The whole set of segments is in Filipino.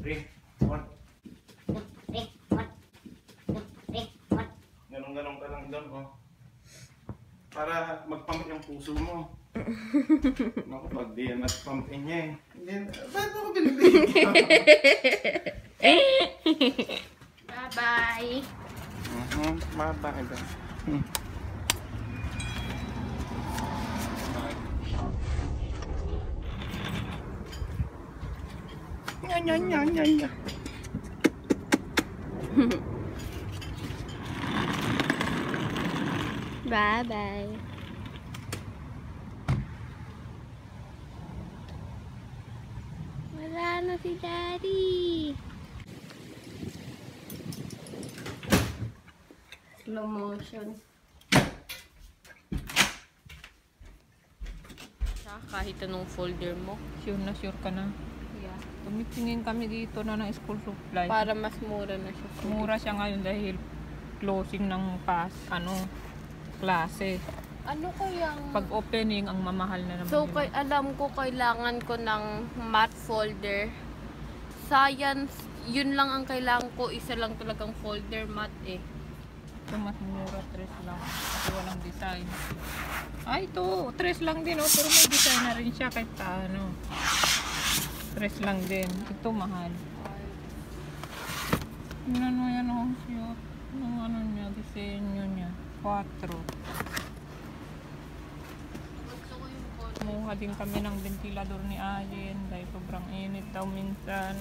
3, 1. Ganun-ganun ka lang doon, oh. Para magpamit yung puso mo. Naku, pag di yan nagpampin niya eh. Ba't ako binibigyan? Bye-bye. Bye-bye daw. Nya. Bye-bye. Wala na si Daddy. Slow motion. Kahit anong folder mo. Sure ka na. Yeah. Tumitingin kami dito na ng school supply. Para mas mura na siya. Mura siya ngayon dahil closing ng klase. Ano kayang... Pag opening, ang mamahal na naman. So, yun. alam ko kailangan ko ng math folder. Science, yun lang ang kailangan ko. Isa lang talagang folder, math eh. Ito mas mura, 3 lang. Kasi walang design. Ay, ito, 3 lang din. Oh, pero may design na rin siya kahit ano. 3 lang din. Ito mahal. Yan o, yan o. Yung ano niya, disenyo niya. 4. Kumuha din kami ng ventilador ni Ayen dahil sobrang init daw minsan.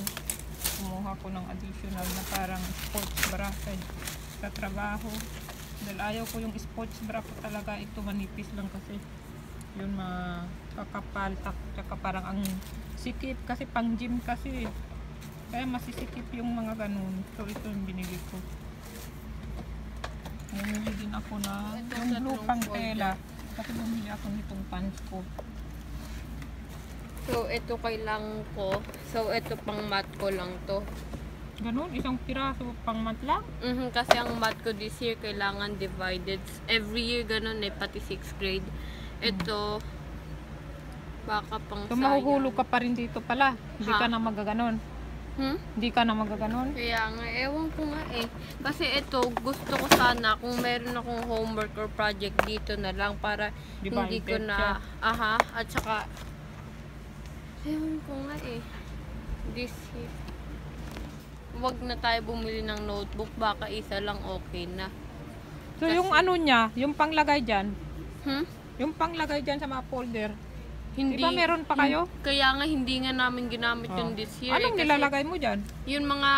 Kumuha ko ng additional na parang sports bra sa trabaho. Dahil ayaw ko yung sports bra ko talaga. Ito manipis lang kasi. Yun makakapal. Tsaka parang ang sikip kasi pang gym kasi. Kaya masisikip yung mga ganun. So ito yung binili ko. Bumili din ako na yung blue pang tela. Kasi bumili ako nitong pants ko. So, ito kailangan ko. So, ito pang math ko lang to. Ganun, isang piraso pang month lang. Kasi ang math ko this year kailangan divided. Every year ganun eh, pati 6th grade. Ito, baka pang So, mahuhulog ka pa rin dito pala. Hindi ka na magaganon. Hindi ka na magaganon. Kaya nga, ewan ko nga eh. Kasi ito, gusto ko sana kung meron akong homework or project dito na lang para hindi ko na, at saka, ewan ko nga eh. This year. Wag na tayo bumili ng notebook, baka isa lang okay na. So, yung ano niya, yung panglagay dyan, yung panglagay dyan sa mga folder, Hindi, diba meron pa kayo? Kaya nga hindi nga namin ginamit yun this year. Anong kasi nilalagay mo dyan? yung mga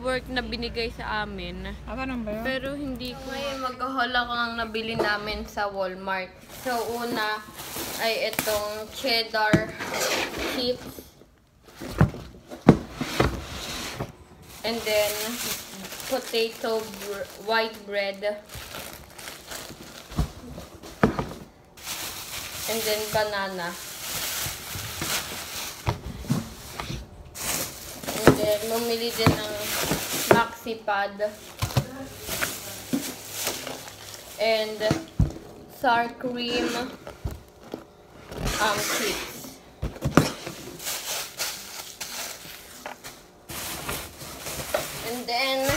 work na binigay sa amin. Ganun ba yun? Pero hindi ko. Ngayon mag-haul ako ang nabili namin sa Walmart. So una ay itong cheddar chips. And then potato white bread. And then banana. And then bumili din ng maxi pad. And sour cream chips. And then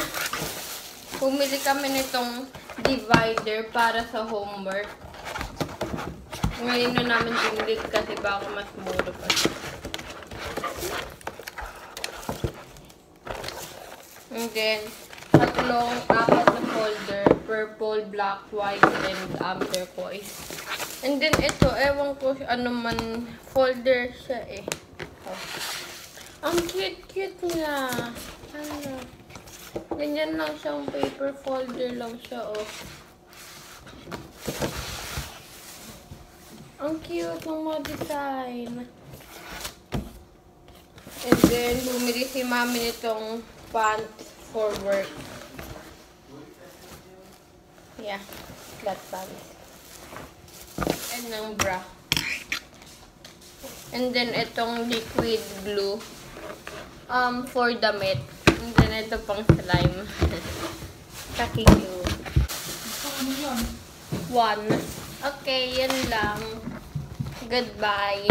bumili kami nitong divider para sa homework. Ngayon na namin binili kasi baka mas mura pa siya. And then, apat na folder, purple, black, white, and turquoise. And then, ito, ewan ko ano man, folder siya eh. Oh. Ang cute-cute niya. Ano? Ganyan lang siyang paper folder lang siya, oh. Ang cute ng mga design. And then, bumili si mami nitong pants for work. Yeah, flat pants. And ng bra. And then, itong liquid glue for damit. And then, ito pang slime. Taki glue. One. Okay, yan lang. Goodbye.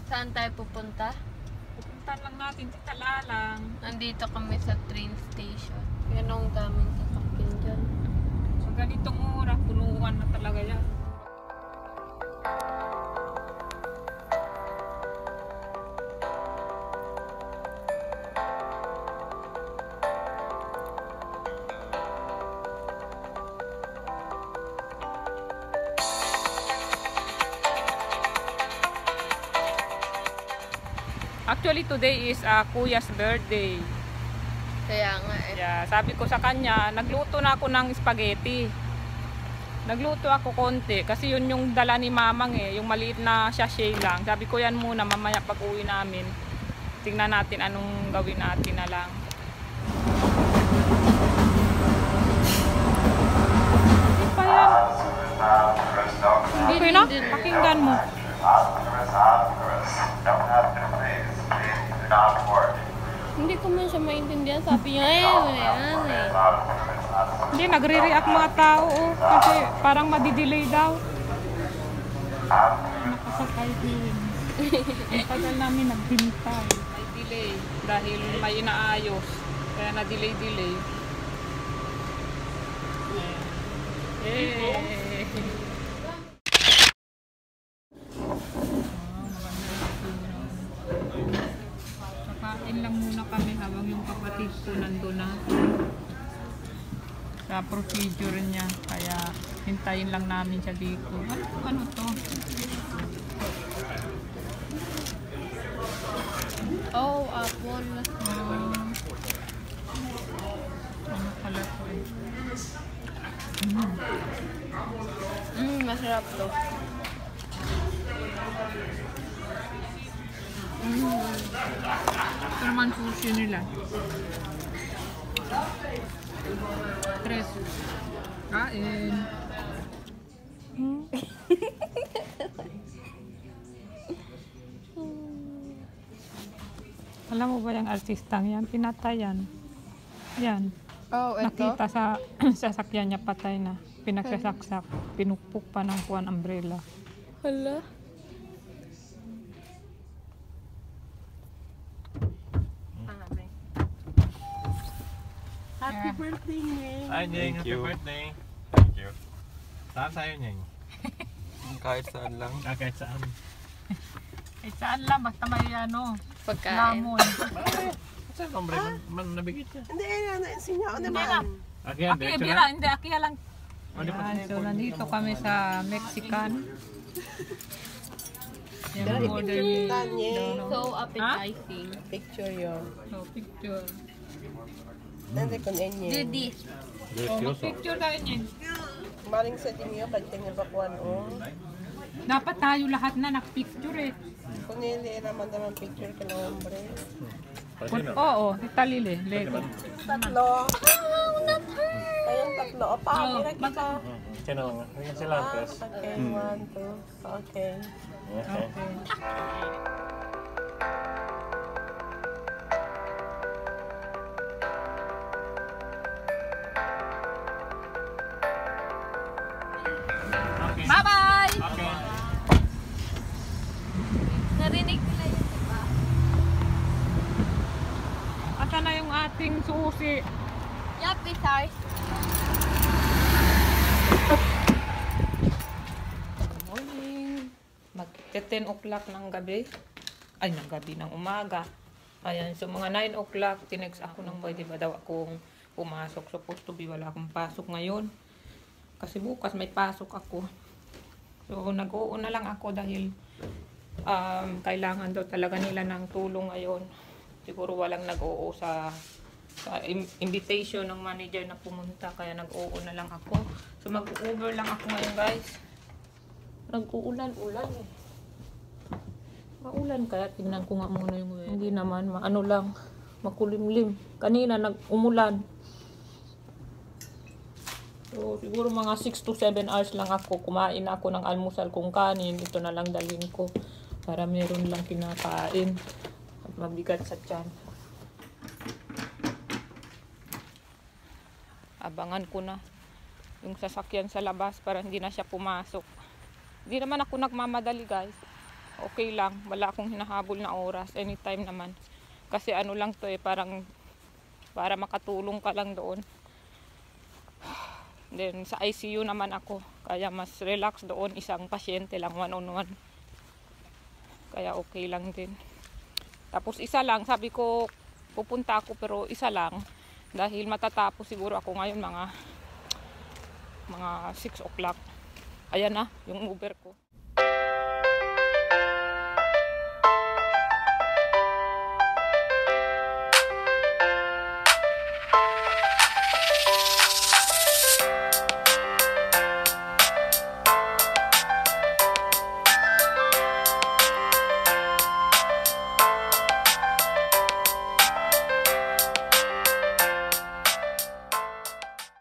Saan tayo pupunta? Pupunta Puntahan lang natin si Talalang. Nandito kami sa train station. Yan ang daming sasakyan dyan. Sa ganitong oras, punuan na talaga yan. Actually, today is Kuya's birthday. Kaya nga eh. Yeah, sabi ko sa kanya, nagluto na ako ng spaghetti. Nagluto ako konti kasi yun yung dala ni Mamang eh, yung maliit na sachet lang. Sabi ko yan muna mamaya pag uwi namin. Tingnan natin anong gawin natin na lang. Hindi pa yan. Okay na? Pakinggan mo. Hindi ko man siya maintindihan. Sabi niya, ayan eh. Hindi, nagre-react mga tao oh, kasi parang madidelay daw. Nakasakay din. Ang tagal namin nagbintay. May delay dahil may inaayos. Kaya na-delay-delay. Kakain lang muna kami habang yung kapatid ko nandun na sa procedure niya, kaya hintayin lang namin siya dito. Ano to? Oh, apple. Ano pala to eh? Masarap to. Ito naman sushi nila. Tres. Kain. Alam mo ba yung artistang yan? Pinatayan. Yan. Oh, ito? Nakita sa sasakyan niya patay na. Pinagsasaksak. Pinukpok pa ng kuwan umbrella. Hala. Happy birthday, Ning. Ay, Nyeng, Thank happy you. birthday. Thank you. Saan sa'yo, Nyeng? Kahit saan lang. Kahit saan. Eh, saan lang? Basta may ano, Pagkain. lamon. Saan, hombre, man nabigit ka. Hindi, na-ensinyo ako Hindi naman. na. Okay, Aki, bira. Hindi, aki lang. Ano pa? Yan, so nandito kami sa Mexican. Yan ang order ni Tanye. Dono. So appetizing. Picture yun. So, picture. Nandito ko na inyo. Do this. So, mag-picture tayo niyan. Maring sa dinyo, kanya bakuan o. Dapat tayo lahat na nag-picture eh. Kung nili naman naman picture ka ng hombre. Oo, italili. Lego. Tatlo. Kayong tatlo. O, paamira kita. Sino nga? Ngayon sila, Chris. Okay, 1, 2. Okay. Okay. Okay. Bye-bye! Okay. Narinig nila yun, diba? Asa na yung ating susi? Yup, it's ours. Good morning. Mag-10 o'clock ng gabi. Ay, ng gabi, ng umaga. Ayan, so mga 9 o'clock, tinext ako ng boy, diba daw akong pumasok. Supposed to be, wala akong pasok ngayon. Kasi bukas may pasok ako. So, nag-uuna lang ako dahil kailangan daw talaga nila ng tulong ngayon. Siguro walang nag-oo sa invitation ng manager na pumunta, kaya nag-oo na lang ako. So mag-Uber lang ako ngayon, guys. Nag-uulan-ulan eh. Maulan kaya tingnan ko nga muna yung weather. Hindi naman, ano lang, makulimlim. Kanina nag-umulan. So siguro mga 6 to 7 hours lang ako. Kumain ako ng almusal kung kanin. Ito na lang dalhin ko para meron lang kinakain at mabigat sa tiyan. Abangan ko na yung sasakyan sa labas para hindi na siya pumasok. Hindi naman ako nagmamadali, guys. Okay lang, wala akong hinahabol na oras. Anytime naman Kasi ano lang to parang para makatulong ka lang doon. Then sa ICU naman ako, kaya mas relax doon, isang pasyente lang, one-on-one. Kaya okay lang din. Tapos isa lang, sabi ko pupunta ako pero isa lang. Dahil matatapos siguro ako ngayon mga 6 o'clock. Ayan na, yung Uber ko.